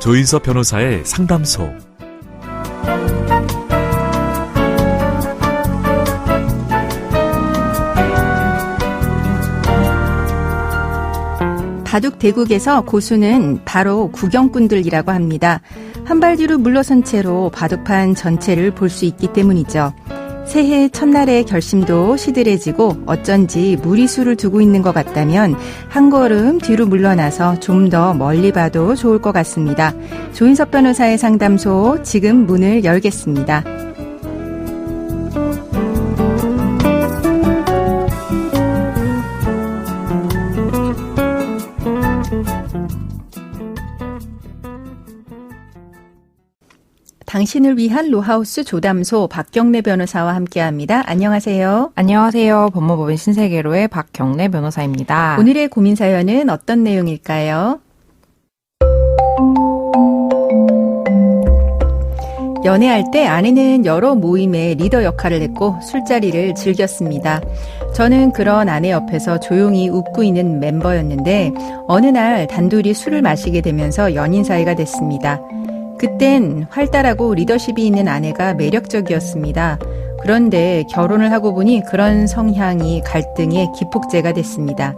조인서 변호사의 상담소. 바둑 대국에서 고수는 바로 구경꾼들이라고 합니다. 한 발 뒤로 물러선 채로 바둑판 전체를 볼 수 있기 때문이죠. 새해 첫날의 결심도 시들해지고 어쩐지 무리수를 두고 있는 것 같다면 한 걸음 뒤로 물러나서 좀 더 멀리 봐도 좋을 것 같습니다. 조인석 변호사의 상담소 지금 문을 열겠습니다. 당신을 위한 로하우스 조담소 박경래 변호사와 함께합니다. 안녕하세요. 안녕하세요. 법무법인 신세계로의 박경래 변호사입니다. 오늘의 고민 사연은 어떤 내용일까요? 연애할 때 아내는 여러 모임의 리더 역할을 했고 술자리를 즐겼습니다. 저는 그런 아내 옆에서 조용히 웃고 있는 멤버였는데 어느 날 단둘이 술을 마시게 되면서 연인 사이가 됐습니다. 그땐 활달하고 리더십이 있는 아내가 매력적이었습니다. 그런데 결혼을 하고 보니 그런 성향이 갈등의 기폭제가 됐습니다.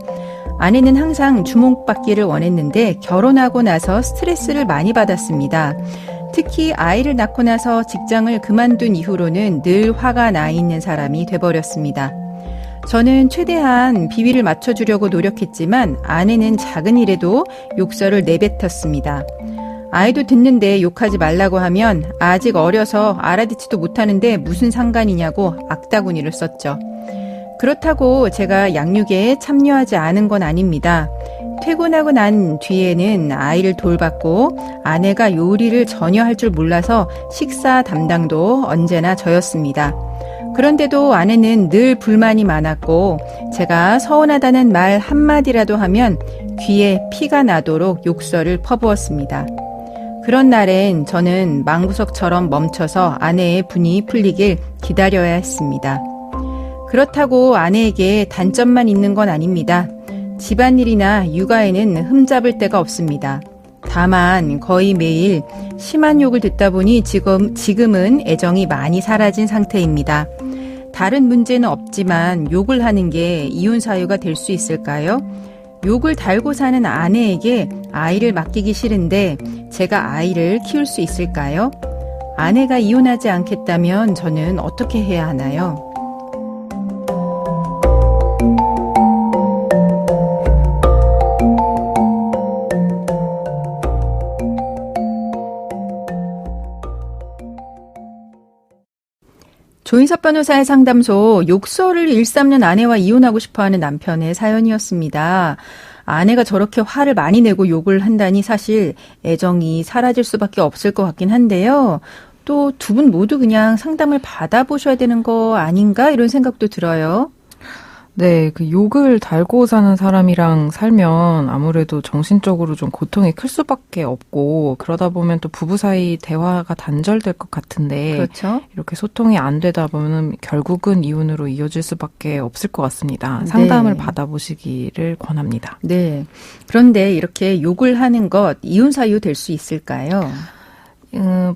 아내는 항상 주목받기를 원했는데 결혼하고 나서 스트레스를 많이 받았습니다. 특히 아이를 낳고 나서 직장을 그만둔 이후로는 늘 화가 나 있는 사람이 돼버렸습니다. 저는 최대한 비위를 맞춰주려고 노력했지만 아내는 작은 일에도 욕설을 내뱉었습니다. 아이도 듣는데 욕하지 말라고 하면 아직 어려서 알아듣지도 못하는데 무슨 상관이냐고 악다구니를 썼죠. 그렇다고 제가 양육에 참여하지 않은 건 아닙니다. 퇴근하고 난 뒤에는 아이를 돌봤고 아내가 요리를 전혀 할 줄 몰라서 식사 담당도 언제나 저였습니다. 그런데도 아내는 늘 불만이 많았고 제가 서운하다는 말 한마디라도 하면 귀에 피가 나도록 욕설을 퍼부었습니다. 그런 날엔 저는 망구석처럼 멈춰서 아내의 분이 풀리길 기다려야 했습니다. 그렇다고 아내에게 단점만 있는 건 아닙니다. 집안일이나 육아에는 흠잡을 데가 없습니다. 다만 거의 매일 심한 욕을 듣다 보니 지금은 애정이 많이 사라진 상태입니다. 다른 문제는 없지만 욕을 하는 게 이혼 사유가 될 수 있을까요? 욕을 달고 사는 아내에게 아이를 맡기기 싫은데 제가 아이를 키울 수 있을까요? 아내가 이혼하지 않겠다면 저는 어떻게 해야 하나요? 조인석 변호사의 상담소, 욕설을 일삼는 아내와 이혼하고 싶어하는 남편의 사연이었습니다. 아내가 저렇게 화를 많이 내고 욕을 한다니 사실 애정이 사라질 수밖에 없을 것 같긴 한데요. 또 두 분 모두 그냥 상담을 받아보셔야 되는 거 아닌가 이런 생각도 들어요. 네, 그 욕을 달고 사는 사람이랑 살면 아무래도 정신적으로 좀 고통이 클 수밖에 없고 그러다 보면 또 부부 사이 대화가 단절될 것 같은데 그렇죠. 이렇게 소통이 안 되다 보면 결국은 이혼으로 이어질 수밖에 없을 것 같습니다. 상담을 네. 받아보시기를 권합니다. 네. 그런데 이렇게 욕을 하는 것 이혼 사유 될 수 있을까요?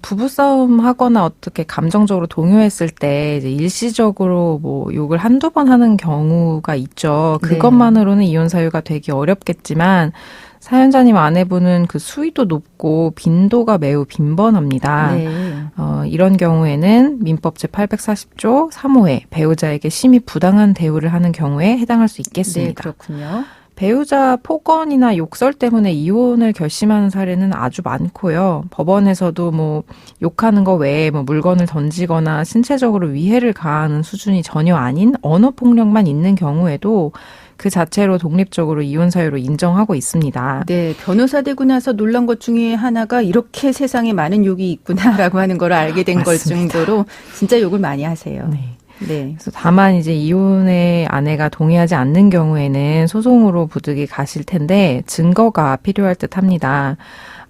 부부싸움 하거나 어떻게 감정적으로 동요했을 때 이제 일시적으로 뭐 욕을 한두 번 하는 경우가 있죠. 그것만으로는 이혼 사유가 되기 어렵겠지만 사연자님 아내분은 그 수위도 높고 빈도가 매우 빈번합니다. 네. 이런 경우에는 민법 제840조 3호에 배우자에게 심히 부당한 대우를 하는 경우에 해당할 수 있겠습니다. 네, 그렇군요. 배우자 폭언이나 욕설 때문에 이혼을 결심하는 사례는 아주 많고요. 법원에서도 뭐 욕하는 거 외에 뭐 물건을 던지거나 신체적으로 위해를 가하는 수준이 전혀 아닌 언어 폭력만 있는 경우에도 그 자체로 독립적으로 이혼 사유로 인정하고 있습니다. 네, 변호사 되고 나서 놀란 것 중에 하나가 이렇게 세상에 많은 욕이 있구나라고 하는 걸 알게 된 걸 정도로 진짜 욕을 많이 하세요. 네. 네. 그래서 다만 이제 이혼에 아내가 동의하지 않는 경우에는 소송으로 부득이 가실 텐데 증거가 필요할 듯합니다.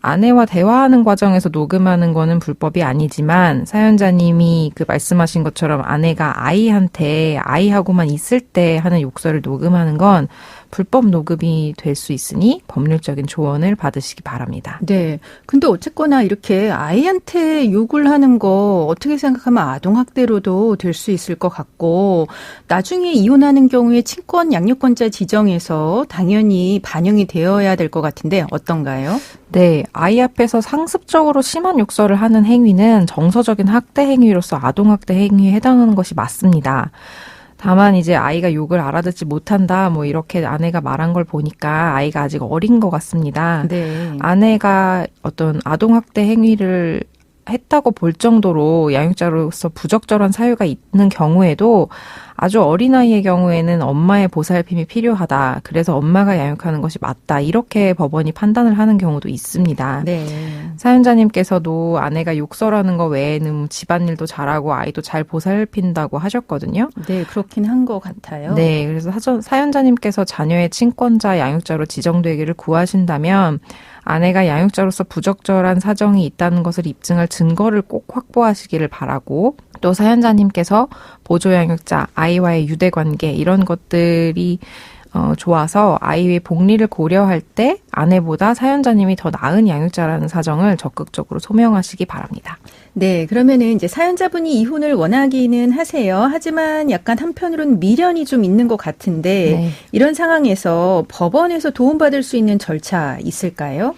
아내와 대화하는 과정에서 녹음하는 거는 불법이 아니지만 사연자님이 그 말씀하신 것처럼 아내가 아이한테 아이하고만 있을 때 하는 욕설을 녹음하는 건 불법 녹음이 될 수 있으니 법률적인 조언을 받으시기 바랍니다. 네. 근데 어쨌거나 이렇게 아이한테 욕을 하는 거 어떻게 생각하면 아동학대로도 될 수 있을 것 같고 나중에 이혼하는 경우에 친권 양육권자 지정에서 당연히 반영이 되어야 될 것 같은데 어떤가요? 네, 아이 앞에서 상습적으로 심한 욕설을 하는 행위는 정서적인 학대 행위로서 아동학대 행위에 해당하는 것이 맞습니다. 다만 이제 아이가 욕을 알아듣지 못한다 뭐 이렇게 아내가 말한 걸 보니까 아이가 아직 어린 것 같습니다. 네. 아내가 어떤 아동학대 행위를 했다고 볼 정도로 양육자로서 부적절한 사유가 있는 경우에도 아주 어린아이의 경우에는 엄마의 보살핌이 필요하다. 그래서 엄마가 양육하는 것이 맞다. 이렇게 법원이 판단을 하는 경우도 있습니다. 네. 사연자님께서도 아내가 욕설하는 거 외에는 집안일도 잘하고 아이도 잘 보살핀다고 하셨거든요. 네, 그렇긴 한 것 같아요. 네, 그래서 사연자님께서 자녀의 친권자 양육자로 지정되기를 구하신다면 아내가 양육자로서 부적절한 사정이 있다는 것을 입증할 증거를 꼭 확보하시기를 바라고 또 사연자님께서 보조양육자, 아이와의 유대관계 이런 것들이 좋아서 아이의 복리를 고려할 때 아내보다 사연자님이 더 나은 양육자라는 사정을 적극적으로 소명하시기 바랍니다. 네, 그러면은 이제 사연자분이 이혼을 원하기는 하세요. 하지만 약간 한편으로는 미련이 좀 있는 것 같은데 네. 이런 상황에서 법원에서 도움받을 수 있는 절차 있을까요?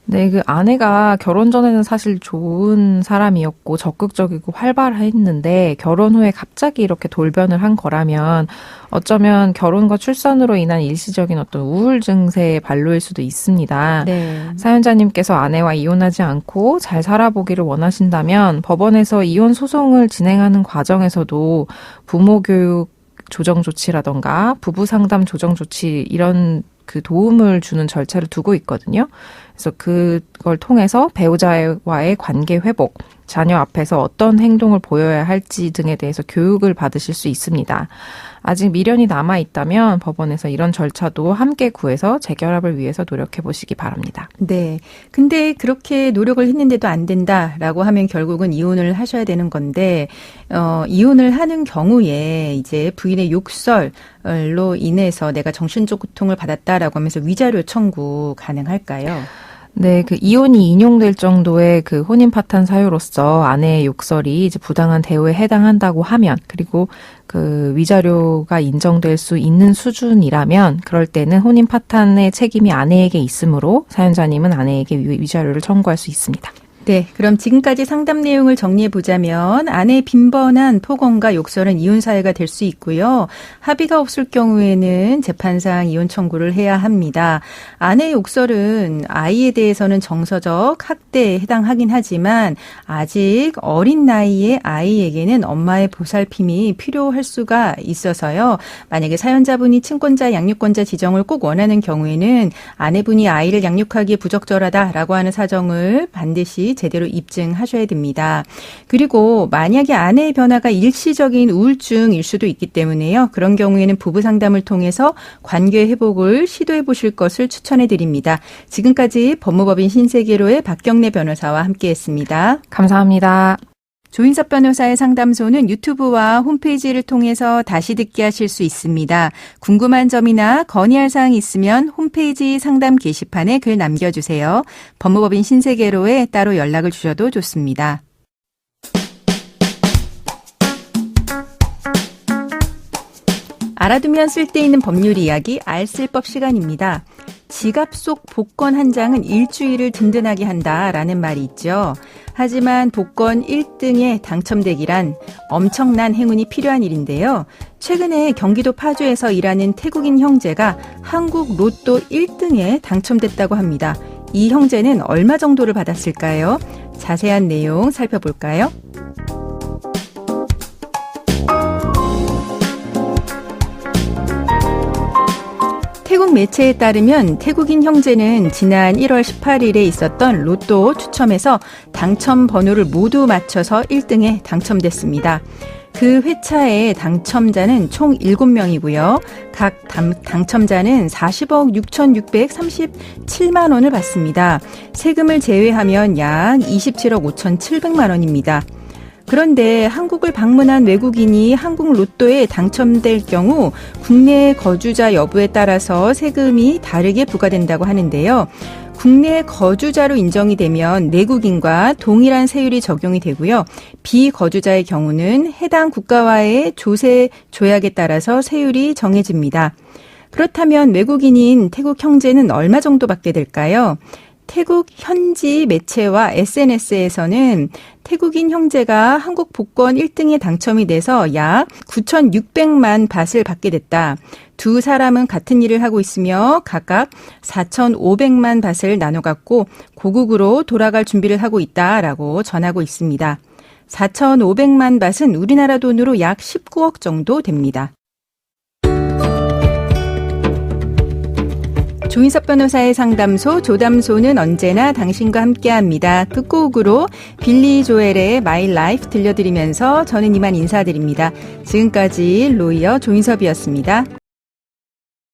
네, 그 아내가 결혼 전에는 사실 좋은 사람이었고 적극적이고 활발했는데 결혼 후에 갑자기 이렇게 돌변을 한 거라면 어쩌면 결혼과 출산으로 인한 일시적인 어떤 우울 증세의 발로일 수도 있습니다. 네. 사연자님께서 아내와 이혼하지 않고 잘 살아보기를 원하신다면 법원에서 이혼 소송을 진행하는 과정에서도 부모 교육 조정 조치라던가 부부 상담 조정 조치 이런 그 도움을 주는 절차를 두고 있거든요. 그래서 그걸 통해서 배우자와의 관계 회복, 자녀 앞에서 어떤 행동을 보여야 할지 등에 대해서 교육을 받으실 수 있습니다. 아직 미련이 남아 있다면 법원에서 이런 절차도 함께 구해서 재결합을 위해서 노력해 보시기 바랍니다. 네. 근데 그렇게 노력을 했는데도 안 된다라고 하면 결국은 이혼을 하셔야 되는 건데, 이혼을 하는 경우에 이제 부인의 욕설로 인해서 내가 정신적 고통을 받았다라고 하면서 위자료 청구 가능할까요? 네, 그 이혼이 인용될 정도의 그 혼인 파탄 사유로서 아내의 욕설이 이제 부당한 대우에 해당한다고 하면, 그리고 그 위자료가 인정될 수 있는 수준이라면, 그럴 때는 혼인 파탄의 책임이 아내에게 있으므로 사연자님은 아내에게 위자료를 청구할 수 있습니다. 네, 그럼 지금까지 상담 내용을 정리해 보자면 아내의 빈번한 폭언과 욕설은 이혼 사유가 될 수 있고요. 합의가 없을 경우에는 재판상 이혼 청구를 해야 합니다. 아내의 욕설은 아이에 대해서는 정서적 학대에 해당하긴 하지만 아직 어린 나이의 아이에게는 엄마의 보살핌이 필요할 수가 있어서요. 만약에 사연자분이 친권자, 양육권자 지정을 꼭 원하는 경우에는 아내분이 아이를 양육하기에 부적절하다라고 하는 사정을 반드시 제대로 입증하셔야 됩니다. 그리고 만약에 아내의 변화가 일시적인 우울증일 수도 있기 때문에요. 그런 경우에는 부부 상담을 통해서 관계 회복을 시도해 보실 것을 추천해 드립니다. 지금까지 법무법인 신세계로의 박경래 변호사와 함께했습니다. 감사합니다. 조인섭 변호사의 상담소는 유튜브와 홈페이지를 통해서 다시 듣게 하실 수 있습니다. 궁금한 점이나 건의할 사항이 있으면 홈페이지 상담 게시판에 글 남겨주세요. 법무법인 신세계로에 따로 연락을 주셔도 좋습니다. 알아두면 쓸데있는 법률 이야기 알쓸법 시간입니다. 지갑 속 복권 한 장은 일주일을 든든하게 한다라는 말이 있죠. 하지만 복권 1등에 당첨되기란 엄청난 행운이 필요한 일인데요. 최근에 경기도 파주에서 일하는 태국인 형제가 한국 로또 1등에 당첨됐다고 합니다. 이 형제는 얼마 정도를 받았을까요? 자세한 내용 살펴볼까요? 태국 태국 매체에 따르면 태국인 형제는 지난 1월 18일에 있었던 로또 추첨에서 당첨 번호를 모두 맞춰서 1등에 당첨됐습니다. 그 회차의 당첨자는 총 7명이고요. 각 당첨자는 40억 6,637만 원을 받습니다. 세금을 제외하면 약 27억 5,700만 원입니다. 그런데 한국을 방문한 외국인이 한국 로또에 당첨될 경우 국내 거주자 여부에 따라서 세금이 다르게 부과된다고 하는데요. 국내 거주자로 인정이 되면 내국인과 동일한 세율이 적용이 되고요. 비거주자의 경우는 해당 국가와의 조세 조약에 따라서 세율이 정해집니다. 그렇다면 외국인인 태국 형제는 얼마 정도 받게 될까요? 태국 현지 매체와 SNS에서는 태국인 형제가 한국 복권 1등에 당첨이 돼서 약 9,600만 바트를 받게 됐다. 두 사람은 같은 일을 하고 있으며 각각 4,500만 바트를 나눠 갖고 고국으로 돌아갈 준비를 하고 있다라고 전하고 있습니다. 4,500만 바트는 우리나라 돈으로 약 19억 정도 됩니다. 조인섭 변호사의 상담소, 조담소는 언제나 당신과 함께합니다. 끝곡으로 빌리 조엘의 My Life 들려드리면서 저는 이만 인사드립니다. 지금까지 로이어 조인섭이었습니다.